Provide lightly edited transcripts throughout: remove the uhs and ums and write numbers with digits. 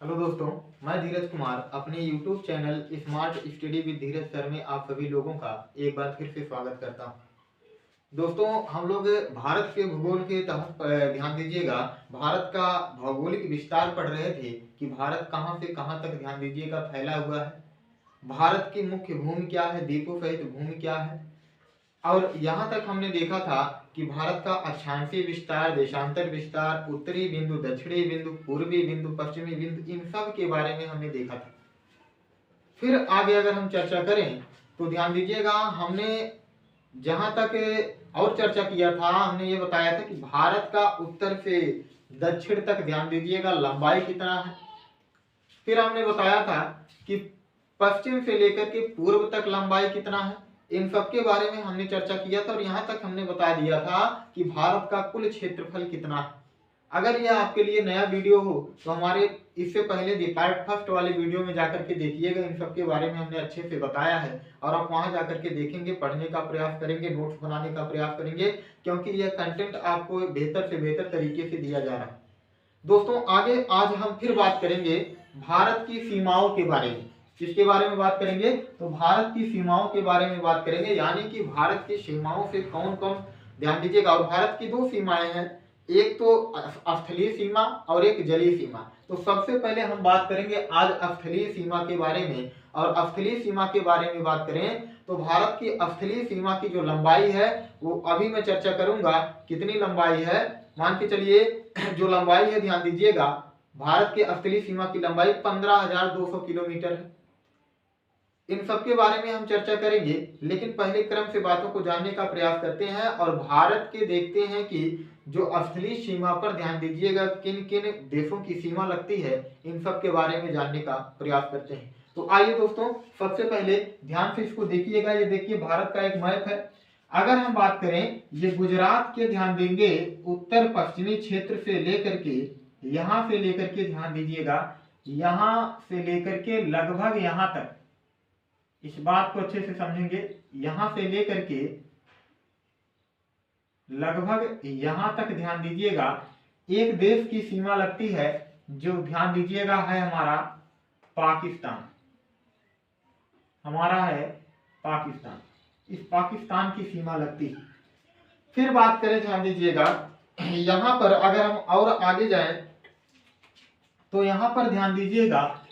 Hello दोस्तों, मैं धीरज कुमार अपने YouTube channel smart study with Dheeraj sir में आप सभी लोगों का एक बार फिर से स्वागत करता हूं। दोस्तों, हम लोग भारत के भूगोल के तहत ध्यान दीजिएगा, भारत का भौगोलिक विस्तार पढ़ रहे थे कि भारत कहां से कहां तक ध्यान दीजिएगा फैला हुआ है। भारत की मुख्य भूमि क्या है, द्वीपों सहित भूमि क्या है, और यहाँ तक हमने देखा था कि भारत का अक्षांशीय विस्तार, देशांतर विस्तार, उत्तरी बिंदु, दक्षिणी बिंदु, पूर्वी बिंदु, पश्चिमी बिंदु, इन सब के बारे में हमने देखा था। फिर आगे अगर हम चर्चा करें तो ध्यान दीजिएगा, हमने जहां तक और चर्चा किया था, हमने ये बताया था कि भारत का उत्तर से दक्षिण तक ध्यान दीजिएगा लंबाई कितना है। फिर हमने बताया था कि पश्चिम से लेकर के पूर्व तक लंबाई कितना है। इन सब के बारे में हमने चर्चा किया था और यहाँ तक हमने बता दिया था कि भारत का कुल क्षेत्रफल कितना है। अगर यह आपके लिए नया वीडियो हो तो हमारे इससे पहले पार्ट फर्स्ट वाले वीडियो में जाकर के देखिएगा, इन सब के बारे में हमने अच्छे से बताया है और आप वहां जाकर के देखेंगे, पढ़ने का प्रयास करेंगे, नोट्स बनाने का प्रयास करेंगे, क्योंकि यह कंटेंट आपको बेहतर से बेहतर तरीके से दिया जा रहा है। दोस्तों, आगे आज हम फिर बात करेंगे भारत की सीमाओं के बारे में। किसके बारे में बात करेंगे? तो भारत की सीमाओं के बारे में बात करेंगे, यानी कि भारत की सीमाओं से कौन कौन, ध्यान दीजिएगा। और भारत की दो सीमाएं हैं, एक तो स्थलीय सीमा और एक जलीय सीमा। तो सबसे पहले हम बात करेंगे आज स्थलीय सीमा के बारे में। और स्थलीय सीमा के बारे में बात करें तो भारत की स्थलीय सीमा की जो लंबाई है वो अभी मैं चर्चा करूंगा कितनी लंबाई है। मान के चलिए जो लंबाई है, ध्यान दीजिएगा, भारत के स्थलीय सीमा की लंबाई 15,200 किलोमीटर है। इन सब के बारे में हम चर्चा करेंगे, लेकिन पहले क्रम से बातों को जानने का प्रयास करते हैं और भारत के देखते हैं कि जो स्थलीय सीमा पर ध्यान दीजिएगा किन किन देशों की सीमा लगती है, इन सब के बारे में जानने का प्रयास करते हैं। तो आइए दोस्तों, सबसे पहले ध्यान से इसको देखिएगा। ये देखिए भारत का एक मैप है। अगर हम बात करें, ये गुजरात के ध्यान देंगे उत्तर पश्चिमी क्षेत्र से लेकर के, यहां से लेकर के ध्यान दीजिएगा, यहां से लेकर के लगभग यहां तक, इस बात को अच्छे से समझेंगे, यहां से लेकर के लगभग यहां तक ध्यान दीजिएगा एक देश की सीमा लगती है, जो ध्यान दीजिएगा है हमारा पाकिस्तान। हमारा है पाकिस्तान, इस पाकिस्तान की सीमा लगती है। फिर बात करें, ध्यान दीजिएगा, यहां पर अगर हम और आगे जाएं तो यहां पर ध्यान दीजिएगा,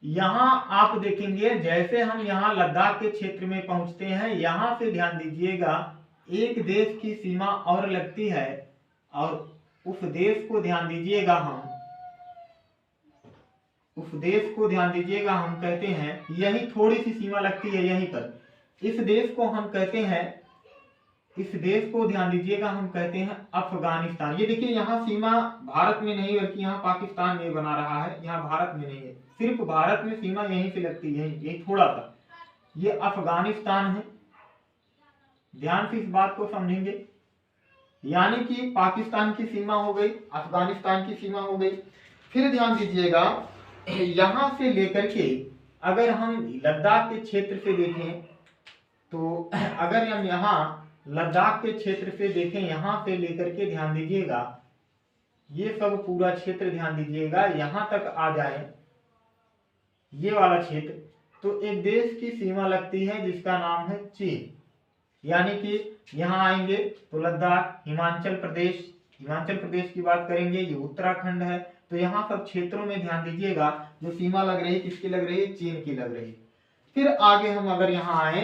यहां आप देखेंगे जैसे हम यहां लद्दाख के क्षेत्र में पहुंचते हैं, यहां से ध्यान दीजिएगा एक देश की सीमा और लगती है और उस देश को ध्यान दीजिएगा हम, उस देश को ध्यान दीजिएगा हम कहते हैं, यही थोड़ी सी सीमा लगती है यहीं पर, इस देश को हम कहते हैं, इस देश को ध्यान दीजिएगा हम कहते हैं अफगानिस्तान। ये देखिए यहाँ सीमा भारत में नहीं बल्कि यहाँ पाकिस्तान में बना रहा है, यहाँ भारत में नहीं है, सिर्फ भारत में सीमा यहीं से लगती है, यही थोड़ा सा, ये अफगानिस्तान है। ध्यान से इस बात को समझेंगे, यानी कि पाकिस्तान की सीमा हो गई, अफगानिस्तान की सीमा हो गई। फिर ध्यान दीजिएगा, यहां से लेकर के अगर हम लद्दाख के क्षेत्र से देखें तो अगर हम यहाँ लद्दाख के क्षेत्र से देखें, यहां से लेकर के ध्यान दीजिएगा ये सब पूरा क्षेत्र, ध्यान दीजिएगा यहां तक आ जाए, ये वाला क्षेत्र, तो एक देश की सीमा लगती है जिसका नाम है चीन। यानी कि यहाँ आएंगे तो लद्दाख, हिमाचल प्रदेश, हिमाचल प्रदेश की बात करेंगे, ये उत्तराखंड है, तो यहाँ सब क्षेत्रों में ध्यान दीजिएगा जो सीमा लग रही है किसकी लग रही है? चीन की लग रही है। फिर आगे हम अगर यहाँ आए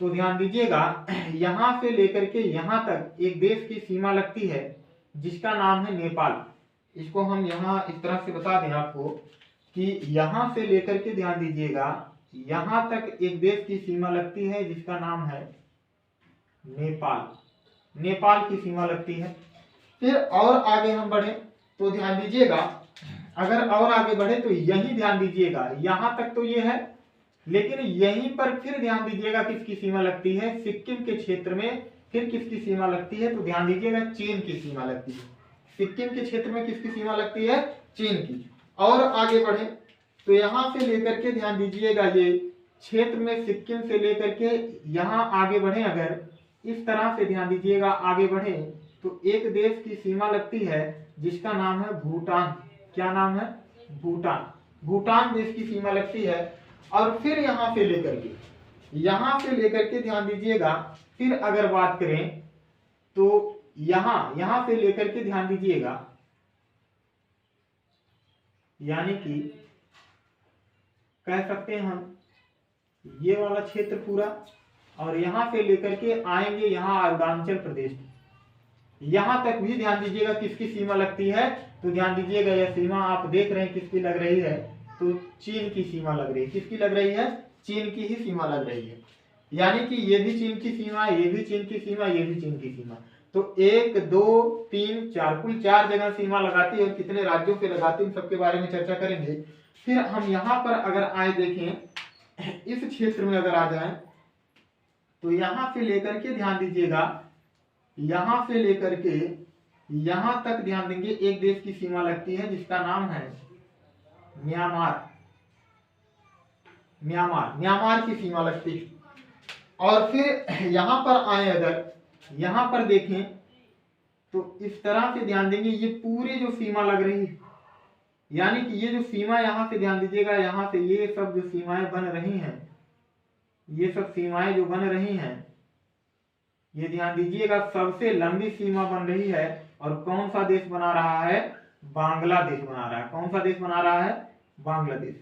तो ध्यान दीजिएगा यहाँ से लेकर के यहाँ तक एक देश की सीमा लगती है जिसका नाम है नेपाल। इसको हम यहाँ इस तरह से बता दें आपको कि यहाँ से लेकर के ध्यान दीजिएगा यहाँ तक एक देश की सीमा लगती है जिसका नाम है नेपाल, नेपाल की सीमा लगती है। फिर और आगे हम बढ़े तो ध्यान दीजिएगा, अगर और आगे बढ़े तो यही ध्यान दीजिएगा यहाँ तक तो ये है, लेकिन यहीं पर फिर ध्यान दीजिएगा किसकी सीमा लगती है? सिक्किम के क्षेत्र में फिर किसकी सीमा लगती है? तो ध्यान दीजिएगा चीन की सीमा लगती है। सिक्किम के क्षेत्र में किसकी सीमा लगती है? चीन की। और आगे बढ़े तो यहां से लेकर के ध्यान दीजिएगा ये क्षेत्र में सिक्किम से लेकर के यहाँ आगे बढ़े, अगर इस तरह से ध्यान दीजिएगा आगे बढ़े तो एक देश की सीमा लगती है जिसका नाम है भूटान। क्या नाम है? भूटान। भूटान देश की सीमा लगती है। और फिर यहाँ से लेकर के ध्यान दीजिएगा, फिर अगर बात करें तो यहां से लेकर के ध्यान दीजिएगा, यानी कि कह सकते हैं हम ये वाला क्षेत्र पूरा, और यहां से लेकर के आएंगे यहाँ अरुणाचल प्रदेश, यहां तक भी ध्यान दीजिएगा किसकी सीमा लगती है। तो ध्यान दीजिएगा यह सीमा आप देख रहे हैं किसकी लग रही है, तो चीन की सीमा लग रही है। किसकी लग रही है? चीन की ही सीमा लग रही है। यानी कि ये भी चीन की सीमा, ये भी चीन की सीमा, ये भी चीन की सीमा। तो 1 2 3 4 कुल 4 जगह सीमा लगाती है, और कितने राज्यों से लगाती है इन सबके बारे में चर्चा करेंगे। फिर हम यहाँ पर अगर आए देखें, इस क्षेत्र में अगर आ जाए तो यहां से लेकर के ध्यान दीजिएगा, यहां से लेकर के यहां तक ध्यान देंगे, एक देश की सीमा लगती है जिसका नाम है म्यांमार। म्यांमार की सीमा लगती है। और फिर यहां पर आए, अगर यहां पर देखें तो इस तरह से ध्यान देंगे, ये पूरी जो सीमा लग रही है, यानी कि ये जो सीमा यहां से ध्यान दीजिएगा, यहां से ये सब जो सीमाएं बन रही हैं, ये सब सीमाएं जो बन रही हैं, ये ध्यान दीजिएगा सबसे लंबी सीमा बन रही है। और कौन सा देश बना रहा है? बांग्लादेश बना रहा है। कौन सा देश बना रहा है? बांग्लादेश।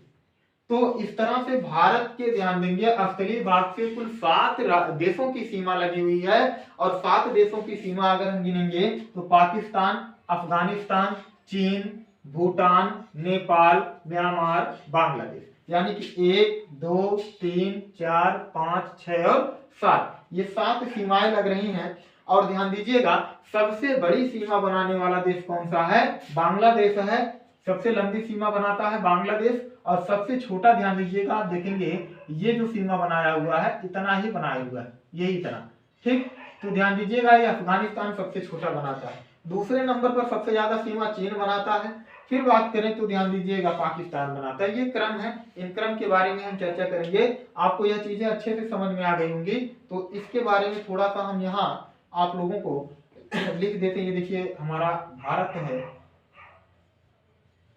तो इस तरह से भारत के ध्यान देंगे स्थलीय भाग से कुल 7 देशों की सीमा लगी हुई है। और 7 देशों की सीमा अगर हम गिनेंगे तो पाकिस्तान, अफगानिस्तान, चीन, भूटान, नेपाल, म्यांमार, बांग्लादेश, यानी कि 1 2 3 4 5 6 और 7, ये 7 सीमाएं लग रही हैं। और ध्यान दीजिएगा सबसे बड़ी सीमा बनाने वाला देश कौन सा है? बांग्लादेश है। सबसे लंबी सीमा बनाता है बांग्लादेश। और सबसे छोटा ध्यान दीजिएगा, आप देखेंगे ये जो सीमा बनाया हुआ है इतना ही बनाया हुआ है, यही इतना। ठीक, तो ध्यान दीजिएगा ये अफगानिस्तान सबसे छोटा बनाता है। दूसरे नंबर पर सबसे ज्यादा सीमा चीन बनाता है। फिर बात करें तो ध्यान दीजिएगा पाकिस्तान बनाता है। ये क्रम है, इन क्रम के बारे में हम चर्चा करेंगे। आपको यह चीजें अच्छे से समझ में आ गई होंगी, तो इसके बारे में थोड़ा सा हम यहाँ आप लोगों को लिख देते हैं। ये देखिए हमारा भारत है,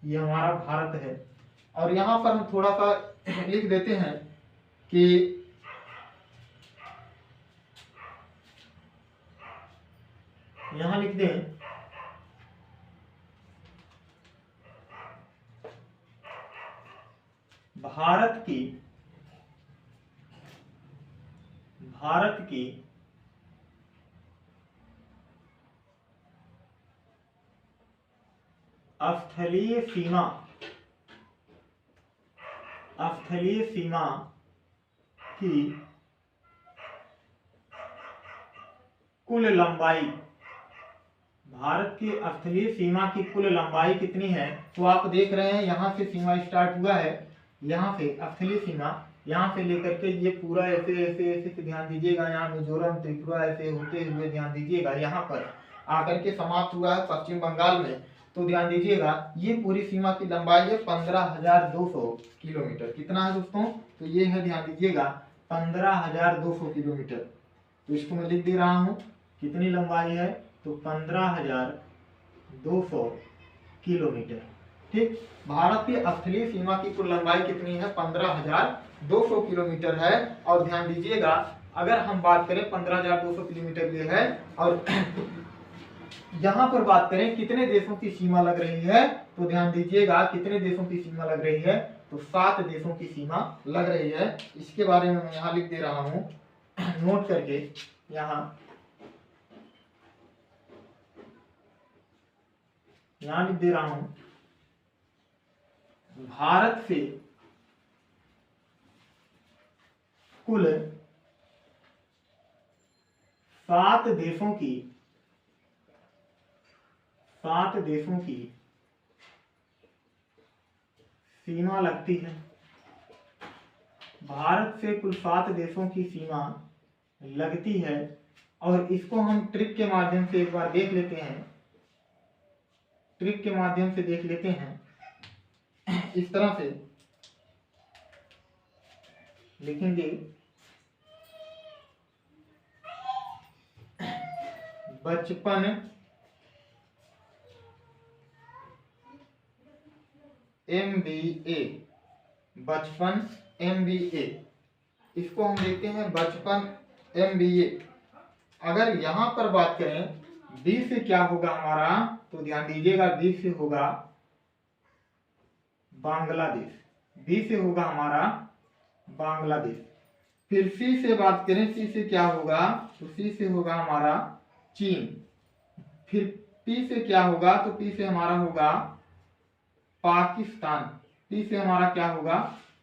ये हमारा भारत है। और यहाँ पर हम थोड़ा सा लिख देते हैं कि यहाँ लिख दें भारत की स्थलीय सीमा की कुल लंबाई, भारत की स्थलीय सीमा की कुल लंबाई कितनी है? तो आप देख रहे हैं यहाँ से सीमा स्टार्ट हुआ है, यहाँ से स्थलीय सीमा, यहाँ से लेकर के ये पूरा ऐसे ऐसे ऐसे ध्यान दीजिएगा, यहाँ मिजोरम, त्रिपुरा ऐसे होते हुए ध्यान दीजिएगा यहाँ पर आकर के समाप्त हुआ है पश्चिम बंगाल में। तो ध्यान दीजिएगा ये पूरी सीमा की लंबाई है 15,200 किलोमीटर। कितना है दोस्तों? तो ये है, ध्यान दीजिएगा 15,200 किलोमीटर। तो इसको मैं लिख दे रहा हूँ, कितनी लंबाई है? तो 15,200 किलोमीटर। ठीक, भारत की स्थलीय सीमा की कुल लंबाई कितनी है? 15,200 किलोमीटर है। और ध्यान दीजिएगा अगर हम बात करें 15,200 किलोमीटर ये है, और यहाँ पर बात करें कितने देशों की सीमा लग रही है, तो ध्यान दीजिएगा कितने देशों की सीमा लग रही है? तो 7 देशों की सीमा लग रही है। इसके बारे में मैं यहाँ लिख दे रहा हूँ नोट करके, यहाँ लिख दे रहा हूं, भारत से कुल 7 देशों की सीमा लगती है। भारत से कुल 7 देशों की सीमा लगती है। और इसको हम ट्रिक के माध्यम से एक बार देख लेते हैं, ट्रिक के माध्यम से देख लेते हैं। इस तरह से लिखेंगे, बचपन MBA, बचपन MBA, इसको हम देखते हैं बचपन MBA। अगर यहाँ पर बात करें बी से क्या होगा हमारा, तो ध्यान दीजिएगा बी से होगा बांग्लादेश, बी से होगा हमारा बांग्लादेश। फिर सी से बात करें, सी से क्या होगा, तो सी से होगा हमारा चीन। फिर पी से क्या होगा, तो पी से हमारा होगा पाकिस्तान, पी से हमारा क्या होगा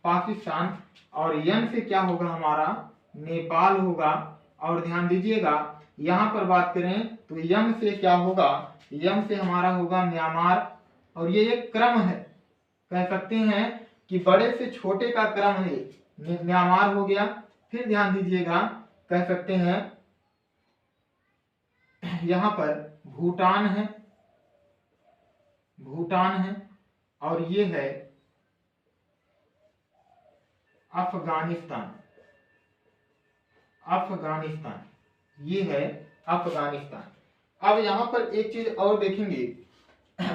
पाकिस्तान। और यम से क्या होगा हमारा नेपाल होगा। और ध्यान दीजिएगा यहाँ पर बात करें तो यम से क्या होगा, यम से हमारा होगा म्यांमार। और ये एक क्रम है, कह सकते हैं कि बड़े से छोटे का क्रम है, म्यांमार हो गया। फिर ध्यान दीजिएगा कह सकते हैं यहाँ पर भूटान है, भूटान है। और ये है अफगानिस्तान, अफगानिस्तान, ये है अफगानिस्तान। अब यहाँ पर एक चीज और देखेंगे,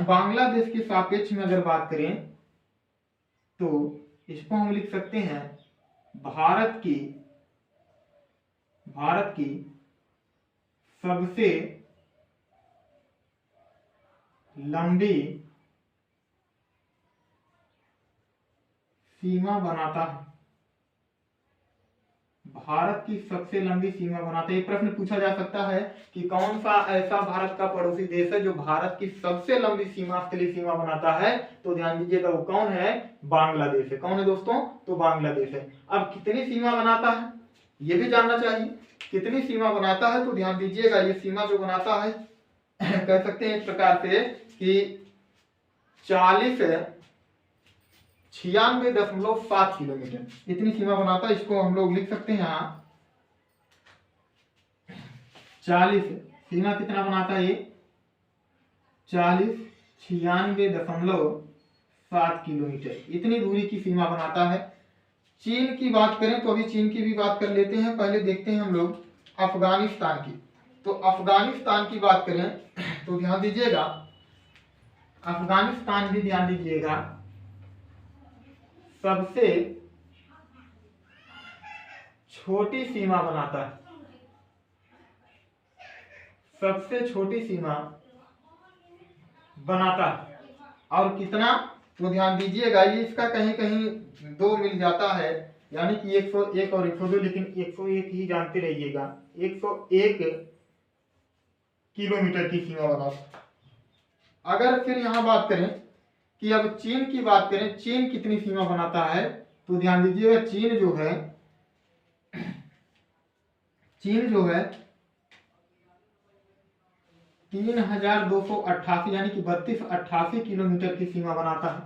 बांग्लादेश के सापेक्ष में अगर बात करें तो इसको हम लिख सकते हैं भारत की सबसे लंबी सीमा बनाता है, भारत की सबसे लंबी सीमा बनाता है। एक प्रश्न पूछा जा सकता है कि कौन सा ऐसा भारत का पड़ोसी देश है जो भारत की सबसे लंबी स्थलीय सीमा बनाता है, तो ध्यान दीजिएगा वो कौन है, बांग्लादेश है। कौन है दोस्तों, तो बांग्लादेश है। अब कितनी सीमा बनाता है ये भी जानना चाहिए, कितनी सीमा बनाता है, तो ध्यान दीजिएगा ये सीमा जो बनाता है कह सकते हैं इस प्रकार से कि 96.7 किलोमीटर इतनी सीमा बनाता है। इसको हम लोग लिख सकते हैं यहाँ 40, सीमा कितना बनाता है ये 96.7 किलोमीटर, इतनी दूरी की सीमा बनाता है। चीन की बात करें तो अभी चीन की भी बात कर लेते हैं, पहले देखते हैं हम लोग अफगानिस्तान की। तो अफगानिस्तान की बात करें तो ध्यान दीजिएगा अफगानिस्तान भी ध्यान दीजिएगा सबसे छोटी सीमा बनाता है, सबसे छोटी सीमा बनाता है। और कितना, तो ध्यान दीजिएगा ये इसका कहीं कहीं 2 मिल जाता है, यानी कि 101 और 102, लेकिन 101 ही जानते रहिएगा, 101 किलोमीटर की सीमा बनाता। अगर फिर यहाँ बात करें कि अब चीन की बात करें, चीन कितनी सीमा बनाता है, तो ध्यान दीजिएगा चीन जो है 3288 यानी कि 3288 किलोमीटर की सीमा बनाता है।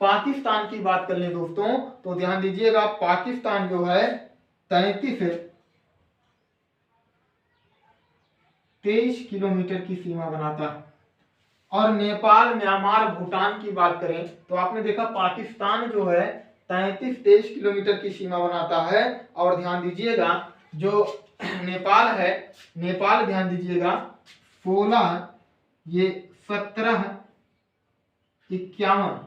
पाकिस्तान की बात कर ले दोस्तों तो ध्यान दीजिएगा पाकिस्तान जो है 23 किलोमीटर की सीमा बनाता है। और नेपाल, म्यांमार, भूटान की बात करें तो आपने देखा पाकिस्तान जो है 33 किलोमीटर की सीमा बनाता है। और ध्यान दीजिएगा जो नेपाल है, नेपाल ध्यान दीजिएगा 16, ये 1751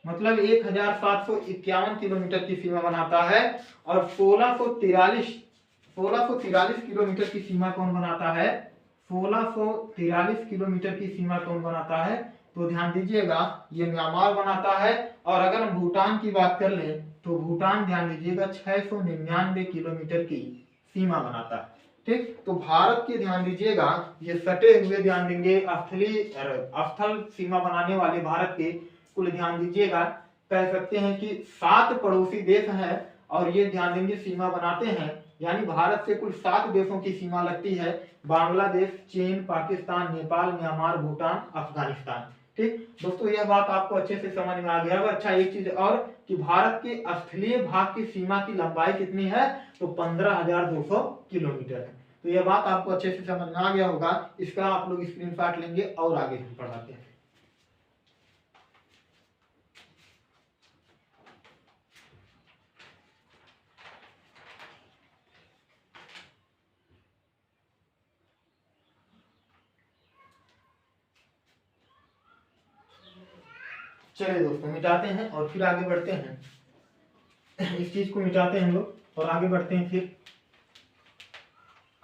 मतलब 1751 किलोमीटर की सीमा बनाता है। और 1643 किलोमीटर की सीमा कौन बनाता है, 1643 किलोमीटर की सीमा कौन बनाता है, तो ध्यान दीजिएगा ये म्यांमार बनाता है। और अगर हम भूटान की बात कर लें तो भूटान ध्यान दीजिएगा 699 किलोमीटर की सीमा बनाता है। ठीक, तो भारत के ध्यान दीजिएगा ये सटे हुए ध्यान देंगे स्थल सीमा बनाने वाले भारत के कुल ध्यान दीजिएगा कह सकते हैं कि 7 पड़ोसी देश हैं और ये ध्यान देंगे सीमा बनाते हैं, यानी भारत से कुल 7 देशों की सीमा लगती है, बांग्लादेश, चीन, पाकिस्तान, नेपाल, म्यांमार, भूटान, अफगानिस्तान। ठीक दोस्तों, यह बात आपको अच्छे से समझ में आ गया होगा। अच्छा, एक चीज और कि भारत के स्थलीय भाग की सीमा की लंबाई कितनी है, तो 15,200 किलोमीटर है। तो यह बात आपको अच्छे से समझ में आ गया होगा। इसका आप लोग स्क्रीनशॉट लेंगे और आगे पढ़ाते हैं। चलिए दोस्तों मिटाते हैं और फिर आगे बढ़ते हैं। इस चीज को मिटाते हैं हम लोग और आगे बढ़ते हैं फिर।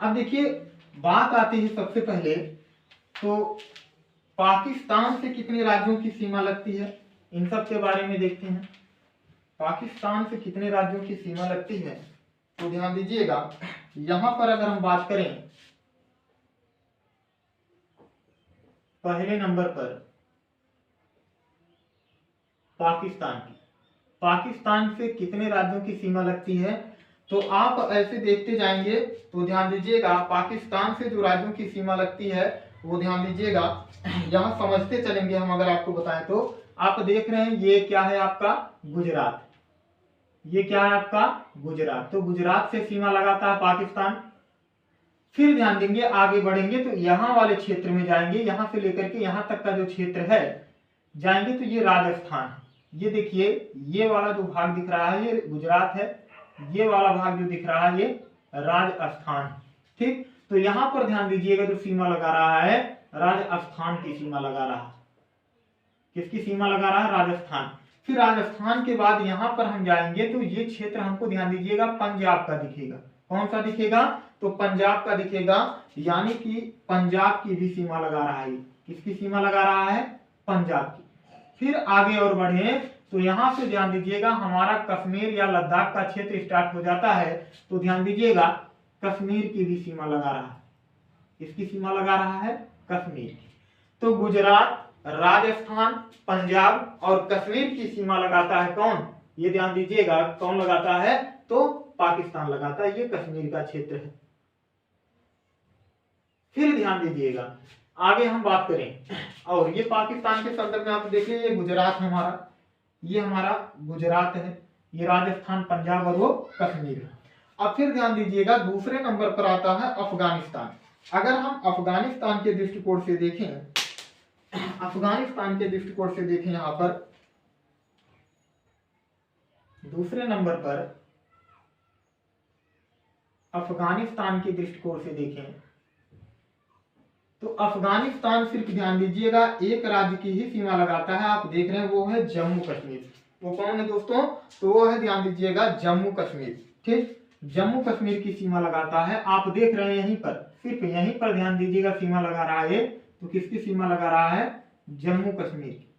अब देखिए बात आती है सबसे पहले तो पाकिस्तान से कितने राज्यों की सीमा लगती है, इन सब के बारे में देखते हैं। पाकिस्तान से कितने राज्यों की सीमा लगती है तो ध्यान दीजिएगा, यहां पर अगर हम बात करें पहले नंबर पर पाकिस्तान से कितने राज्यों की सीमा लगती है, तो आप ऐसे देखते जाएंगे तो ध्यान दीजिएगा पाकिस्तान से जो राज्यों की सीमा लगती है वो ध्यान दीजिएगा यहाँ समझते चलेंगे हम। अगर आपको बताएं तो आप देख रहे हैं ये क्या है आपका गुजरात, ये क्या है आपका गुजरात, तो गुजरात से सीमा लगाता है पाकिस्तान। फिर ध्यान देंगे आगे बढ़ेंगे तो यहाँ वाले क्षेत्र में जाएंगे, यहाँ से लेकर के यहाँ तक का जो क्षेत्र है जाएंगे तो ये राजस्थान, ये देखिए ये वाला जो भाग दिख रहा है ये गुजरात है, ये वाला भाग जो दिख रहा है ये राजस्थान। ठीक, तो यहां पर ध्यान दीजिएगा जो सीमा लगा रहा है राजस्थान की सीमा लगा रहा है। किसकी सीमा लगा रहा है? राजस्थान। फिर राजस्थान के बाद यहां पर हम जाएंगे तो ये क्षेत्र हमको ध्यान दीजिएगा पंजाब का दिखेगा। कौन सा दिखेगा? तो पंजाब का दिखेगा, यानी कि पंजाब की भी सीमा लगा रहा है। किसकी सीमा लगा रहा है? पंजाब की। फिर आगे और बढ़े तो यहां से ध्यान दीजिएगा हमारा कश्मीर या लद्दाख का क्षेत्र स्टार्ट हो जाता है, तो ध्यान दीजिएगा कश्मीर की भी सीमा लगा रहा है। इसकी सीमा लगा रहा है कश्मीर की। तो गुजरात, राजस्थान, पंजाब और कश्मीर की सीमा लगाता है कौन? ये ध्यान दीजिएगा कौन लगाता है? तो पाकिस्तान लगाता है, ये कश्मीर का क्षेत्र है। फिर ध्यान दीजिएगा आगे हम बात करें, और ये पाकिस्तान के संदर्भ में आप देखिए ये गुजरात हमारा, ये हमारा गुजरात है, ये राजस्थान, पंजाब और वो कश्मीर है। अब फिर ध्यान दीजिएगा दूसरे नंबर पर आता है अफगानिस्तान। अगर हम अफगानिस्तान के दृष्टिकोण से देखें, अफगानिस्तान के दृष्टिकोण से देखें यहां पर दूसरे नंबर पर अफगानिस्तान के दृष्टिकोण से देखें तो अफगानिस्तान सिर्फ ध्यान दीजिएगा एक राज्य की ही सीमा लगाता है। आप देख रहे हैं वो है जम्मू कश्मीर। वो कौन है दोस्तों? तो वो है ध्यान दीजिएगा जम्मू कश्मीर। ठीक, जम्मू कश्मीर की सीमा लगाता है। आप देख रहे हैं यहीं पर, सिर्फ यहीं पर ध्यान दीजिएगा सीमा लगा रहा है। तो किसकी सीमा लगा रहा है? जम्मू कश्मीर की।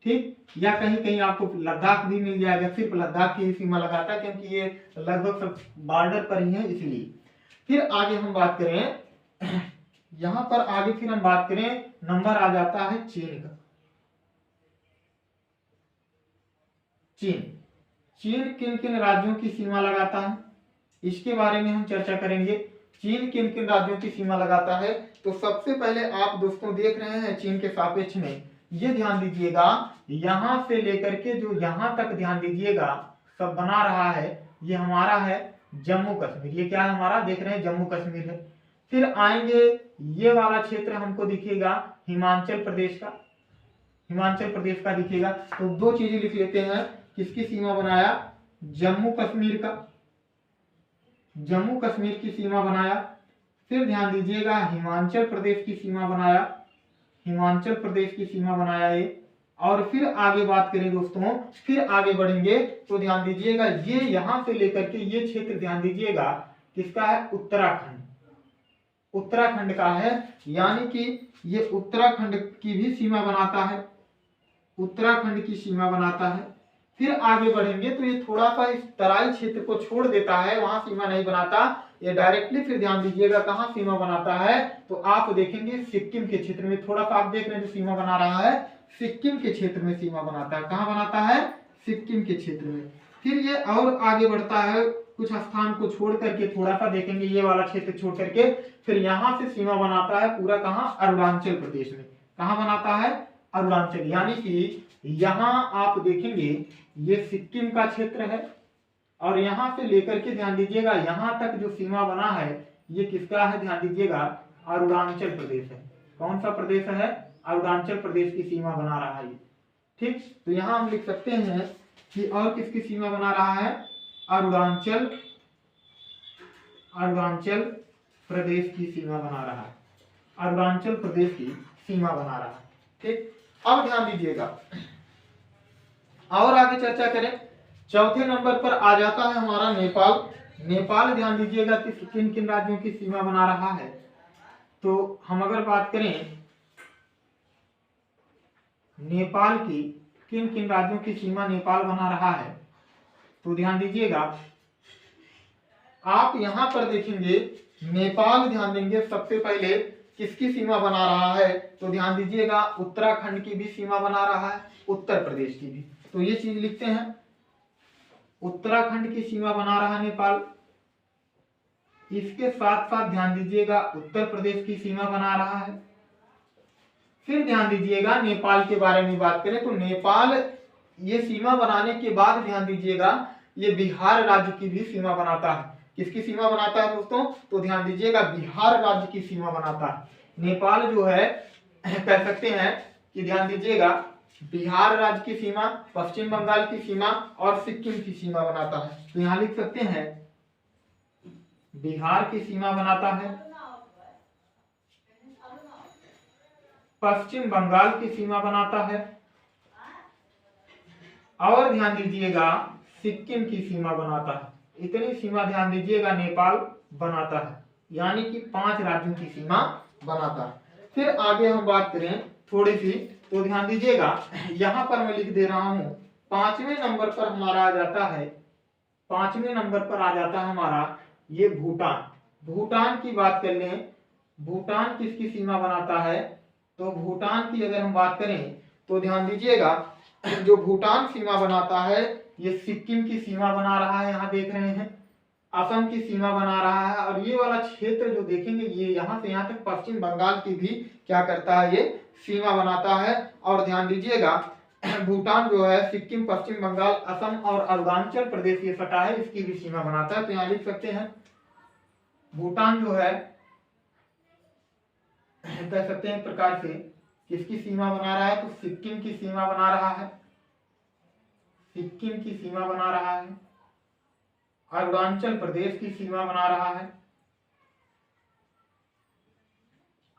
ठीक, या कहीं कहीं आपको लद्दाख भी मिल जाएगा, सिर्फ लद्दाख की सीमा लगाता है क्योंकि ये लगभग सब बॉर्डर पर ही है इसलिए। फिर आगे हम बात करें, यहां पर आगे फिर हम बात करें नंबर आ जाता है चीन का। चीन किन किन राज्यों की सीमा लगाता है इसके बारे में हम चर्चा करेंगे। चीन किन किन राज्यों की सीमा लगाता है, तो सबसे पहले आप दोस्तों देख रहे हैं चीन के सापेक्ष में ये ध्यान दीजिएगा यहां से लेकर के जो यहां तक ध्यान दीजिएगा सब बना रहा है, ये हमारा है जम्मू कश्मीर। ये क्या है हमारा? देख रहे हैं जम्मू कश्मीर है। फिर आएंगे ये वाला क्षेत्र हमको दिखेगा हिमाचल प्रदेश का, हिमाचल प्रदेश का दिखेगा। तो दो चीजें लिख लेते हैं, किसकी सीमा बनाया? जम्मू कश्मीर का, जम्मू कश्मीर की सीमा बनाया। फिर ध्यान दीजिएगा हिमाचल प्रदेश की सीमा बनाया, हिमाचल प्रदेश की सीमा बनाया ये। और फिर आगे बात करें दोस्तों, फिर आगे बढ़ेंगे तो ध्यान दीजिएगा ये यहां से लेकर के ये क्षेत्र ध्यान दीजिएगा किसका है? उत्तराखंड, उत्तराखंड का है, यानी कि ये उत्तराखंड की भी सीमा बनाता है, उत्तराखंड की सीमा बनाता है। फिर आगे बढ़ेंगे तो ये थोड़ा सा इस तराई क्षेत्र को छोड़ देता है, वहां सीमा नहीं बनाता, ये डायरेक्टली फिर ध्यान दीजिएगा कहां सीमा बनाता है? तो आप देखेंगे सिक्किम के क्षेत्र में। थोड़ा सा आप देख रहे हैं जो सीमा बना रहा है सिक्किम के क्षेत्र में सीमा बनाता है। कहां बनाता है? सिक्किम के क्षेत्र में। फिर ये और आगे बढ़ता है, कुछ स्थान को छोड़ करके थोड़ा सा देखेंगे ये वाला क्षेत्र छोड़ करके, फिर यहां से सीमा बनाता है पूरा कहां? अरुणाचल प्रदेश में। कहां बनाता है? अरुणाचल, यानी कि यहां आप देखेंगे ये सिक्किम का क्षेत्र है और यहां से लेकर के ध्यान दीजिएगा यहां तक जो सीमा बना है ये किसका है? ध्यान दीजिएगा अरुणाचल प्रदेश है। कौन सा प्रदेश है? अरुणाचल प्रदेश की सीमा बना रहा है। ठीक, तो यहां हम लिख सकते हैं कि और किसकी सीमा बना रहा है? अरुणाचल, अरुणाचल प्रदेश की सीमा बना रहा है, अरुणाचल प्रदेश की सीमा बना रहा है। ठीक, अब ध्यान दीजिएगा और आगे चर्चा करें, चौथे नंबर पर आ जाता है हमारा नेपाल। नेपाल ध्यान दीजिएगा कि किन किन राज्यों की सीमा बना रहा है। तो हम अगर बात करें नेपाल की, किन किन राज्यों की सीमा नेपाल बना रहा है, तो ध्यान दीजिएगा आप यहां पर देखेंगे नेपाल ध्यान देंगे सबसे पहले किसकी सीमा बना रहा है, तो ध्यान दीजिएगा उत्तराखंड की भी सीमा बना रहा है, उत्तर प्रदेश की भी। तो ये चीज लिखते हैं, उत्तराखंड की सीमा बना रहा है नेपाल। इसके साथ साथ ध्यान दीजिएगा उत्तर प्रदेश की सीमा बना रहा है। फिर ध्यान दीजिएगा नेपाल के बारे में बात करें तो नेपाल ये सीमा बनाने के बाद ध्यान दीजिएगा ये बिहार राज्य की भी सीमा बनाता है। किसकी सीमा बनाता है दोस्तों, तो ध्यान दीजिएगा बिहार राज्य की सीमा बनाता है। नेपाल जो है कह सकते हैं कि ध्यान दीजिएगा बिहार राज्य की सीमा, पश्चिम बंगाल की सीमा और सिक्किम की सीमा बनाता है। तो यहां लिख सकते हैं बिहार की सीमा बनाता है, पश्चिम बंगाल की सीमा बनाता है और ध्यान दीजिएगा सिक्किम की सीमा बनाता है। इतनी सीमा ध्यान दीजिएगा नेपाल बनाता है, यानी कि 5 राज्यों की सीमा बनाता है। फिर आगे हम बात करें थोड़ी सी, तो ध्यान दीजिएगा यहां पर मैं लिख दे रहा हूं 5वें नंबर पर हमारा आ जाता है, 5वें नंबर पर आ जाता है हमारा ये भूटान। भूटान की बात कर लें, भूटान किसकी सीमा बनाता है, तो भूटान की अगर हम बात करें तो ध्यान दीजिएगा जो भूटान सीमा बनाता है ये सिक्किम की सीमा बना रहा है, यहाँ देख रहे हैं असम की सीमा बना रहा है। और ये वाला क्षेत्र जो देखेंगे ये यहाँ से यहाँ तक पश्चिम बंगाल की भी क्या करता है, ये सीमा बनाता है। और ध्यान दीजिएगा भूटान जो है सिक्किम, पश्चिम बंगाल, असम और अरुणाचल प्रदेश ये सटा है, इसकी भी सीमा बनाता है। तो यहाँ लिख सकते हैं भूटान जो है कह सकते हैं प्रकार से किसकी सीमा बना रहा है, तो सिक्किम की सीमा बना रहा है, सिक्किम की सीमा बना रहा है, अरुणाचल प्रदेश की सीमा बना रहा है,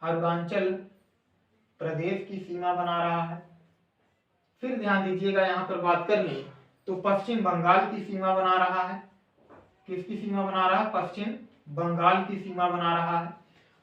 अरुणाचल प्रदेश की सीमा बना रहा है। फिर ध्यान दीजिएगा यहां पर बात कर लें तो पश्चिम बंगाल की सीमा बना रहा है, किसकी सीमा बना रहा है, पश्चिम बंगाल की सीमा बना रहा है।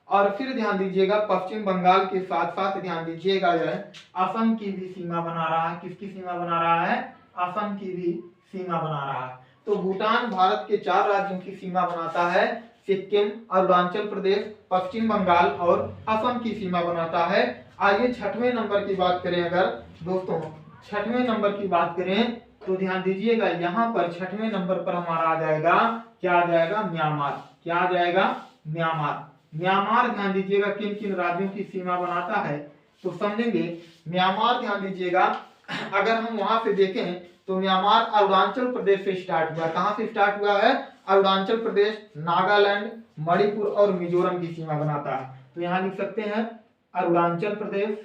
और फिर ध्यान दीजिएगा पश्चिम बंगाल के साथ साथ ध्यान दीजिएगा जो है असम की भी सीमा बना रहा है, किसकी सीमा बना रहा है, असम की भी सीमा बना रहा है। तो भूटान भारत के 4 राज्यों की सीमा बनाता है, सिक्किम, अरुणाचल प्रदेश, पश्चिम बंगाल और असम की सीमा बनाता है। आइए 6वें नंबर की बात करें, अगर दोस्तों 6वें नंबर की बात करें तो ध्यान दीजिएगा यहाँ पर 6वें नंबर पर हमारा आ जाएगा, क्या आ जाएगा, म्यांमार। क्या आ जाएगा, म्यांमार। म्यांमार ध्यान दीजिएगा किन किन राज्यों की सीमा बनाता है, तो समझेंगे म्यांमार ध्यान दीजिएगा अगर हम वहां से देखें तो म्यांमार अरुणाचल प्रदेश से स्टार्ट हुआ है। कहां से स्टार्ट हुआ है, अरुणाचल प्रदेश, नागालैंड, मणिपुर और मिजोरम की सीमा बनाता है। तो यहां लिख सकते हैं अरुणाचल प्रदेश,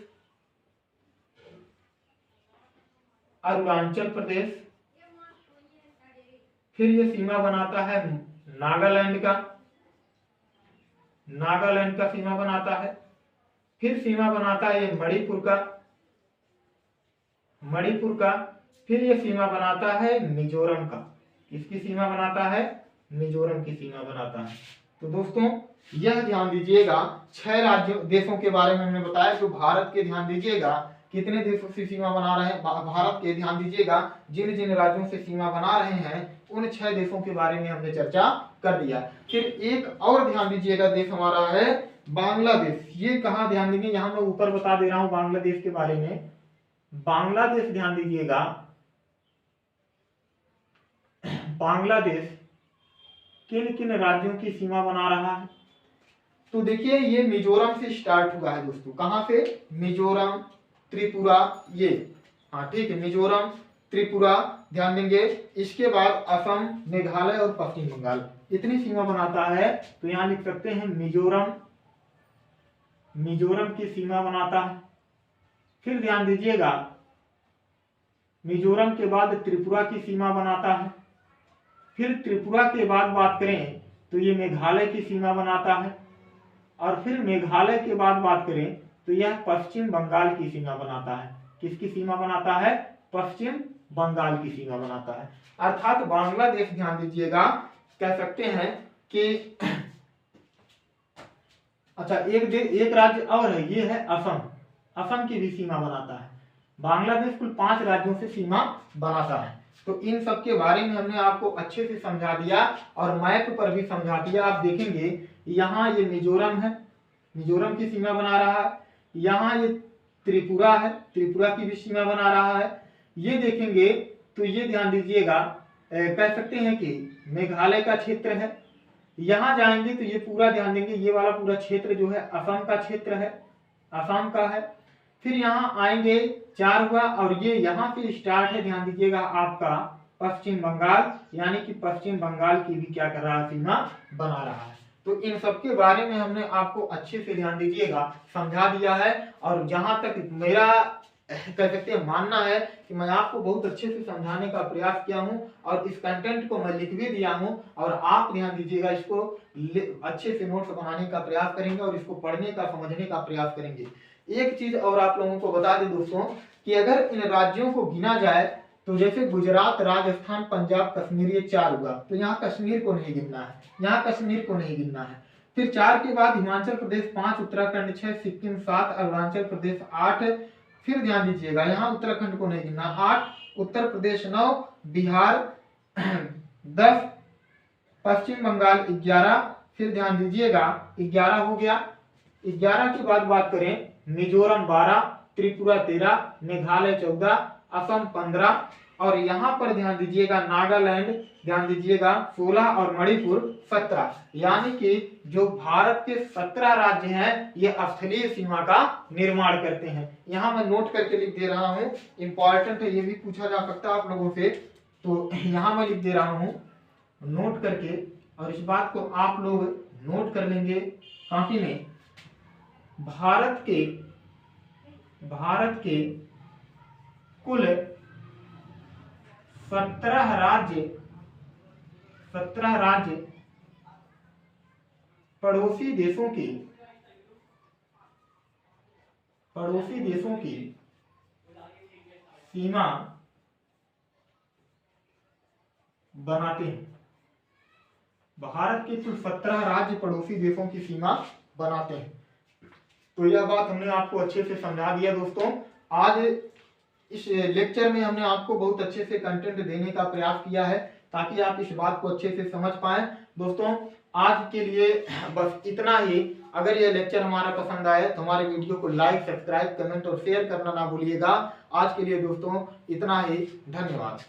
अरुणाचल प्रदेश, फिर ये सीमा बनाता है नागालैंड का, नागालैंड का सीमा बनाता है। फिर सीमा बनाता है ये मणिपुर का, मणिपुर का। फिर ये सीमा बनाता है मिजोरम का, किसकी सीमा बनाता है, मिजोरम की सीमा बनाता है। तो दोस्तों यह ध्यान दीजिएगा 6 राज्यों देशों के बारे में हमने बताया। जो भारत के ध्यान दीजिएगा कितने देशों से सीमा बना रहे हैं, भारत के ध्यान दीजिएगा जिन जिन राज्यों से सीमा बना रहे हैं उन 6 देशों के बारे में हमने चर्चा कर दिया। फिर एक और ध्यान दीजिएगा देश हमारा है बांग्लादेश। ये कहाँ ध्यान देंगे, यहाँ मैं ऊपर बता दे रहा हूं बांग्लादेश के बारे में। बांग्लादेश ध्यान दीजिएगा, बांग्लादेश किन किन राज्यों की सीमा बना रहा है, तो देखिए ये मिजोरम से स्टार्ट हुआ है दोस्तों। कहां से, मिजोरम, त्रिपुरा, ये हाँ ठीक है, मिजोरम, त्रिपुरा ध्यान देंगे। इसके बाद असम, मेघालय और पश्चिम बंगाल, इतनी सीमा बनाता है। तो यहां लिख सकते हैं मिजोरम, मिजोरम की सीमा बनाता है। फिर ध्यान दीजिएगा मिजोरम के बाद त्रिपुरा की सीमा बनाता है। फिर त्रिपुरा के बाद बात करें तो ये मेघालय की सीमा बनाता है। और फिर मेघालय के बाद बात करें तो यह पश्चिम बंगाल की सीमा बनाता है। किसकी सीमा बनाता है, पश्चिम बंगाल की सीमा बनाता है। अर्थात बांग्लादेश, ध्यान दीजिएगा, कह सकते हैं कि अच्छा एक राज्य और है, ये है असम। असम की भी सीमा बनाता है। बांग्लादेश कुल 5 राज्यों से सीमा बनाता है। तो इन सब के बारे में हमने आपको अच्छे से समझा दिया और मैप पर भी समझा दिया। आप देखेंगे यहाँ ये मिजोरम है, मिजोरम की सीमा बना रहा है। यहाँ ये त्रिपुरा है, त्रिपुरा की भी सीमा बना रहा है। ये देखेंगे तो ये ध्यान दीजिएगा, कह सकते हैं कि मेघालय का क्षेत्र है। यहाँ जाएंगे तो ये पूरा ध्यान देंगे, ये वाला पूरा क्षेत्र जो है असम का क्षेत्र है, असम का है। फिर यहाँ आएंगे 4 हुआ, और ये यहाँ से स्टार्ट है, ध्यान दीजिएगा, आपका पश्चिम बंगाल, यानी कि पश्चिम बंगाल की भी क्या कर रहा है, सीमा बना रहा है। तो इन सब के बारे में हमने आपको अच्छे से, ध्यान दीजिएगा, समझा दिया है। और जहां तक मेरा कह सकते हैं मानना है कि मैं आपको बहुत अच्छे से समझाने का प्रयास किया हूं और इस कंटेंट को मैं लिख भी दिया हूं, और आप ध्यान दीजिएगा इसको अच्छे से नोट्स बनाने का प्रयास करेंगे और इसको पढ़ने का, समझने का प्रयास करेंगे। एक चीज और आप लोगों को बता दें दोस्तों कि अगर इन राज्यों को गिना जाए तो जैसे गुजरात, राजस्थान, पंजाब, कश्मीर, ये 4 हुआ, तो यहाँ कश्मीर को नहीं गिनना है, यहाँ कश्मीर को नहीं गिनना है। फिर 4 के बाद हिमाचल प्रदेश 5, उत्तराखंड 6, सिक्किम 7, अरुणाचल प्रदेश 8। फिर ध्यान दीजिएगा यहाँ उत्तराखंड को नहीं गिनना, 8, उत्तर प्रदेश 9, बिहार 10, पश्चिम बंगाल 11। फिर ध्यान दीजिएगा 11 हो गया। 11 के बाद बात करें, मिजोरम 12, त्रिपुरा 13, मेघालय 14, असम 15, और यहाँ पर ध्यान दीजिएगा नागालैंड, ध्यान दीजिएगा 16, और मणिपुर 17। यानी कि जो भारत के 17 राज्य हैं ये स्थलीय सीमा का निर्माण करते हैं। यहाँ मैं नोट करके लिख दे रहा हूँ, इंपॉर्टेंट है, ये भी पूछा जा सकता है आप लोगों से, तो यहाँ मैं लिख दे रहा हूँ नोट करके, और इस बात को आप लोग नोट कर लेंगे कॉपी में। भारत के कुल 17 राज्य पड़ोसी देशों की सीमा बनाते हैं। भारत के कुल 17 राज्य पड़ोसी देशों की सीमा बनाते हैं। तो यह बात हमने आपको अच्छे से समझा दिया दोस्तों। आज इस लेक्चर में हमने आपको बहुत अच्छे से कंटेंट देने का प्रयास किया है ताकि आप इस बात को अच्छे से समझ पाएं। दोस्तों आज के लिए बस इतना ही। अगर यह लेक्चर हमारा पसंद आए तो हमारे वीडियो को लाइक, सब्सक्राइब, कमेंट और शेयर करना ना भूलिएगा। आज के लिए दोस्तों इतना ही, धन्यवाद।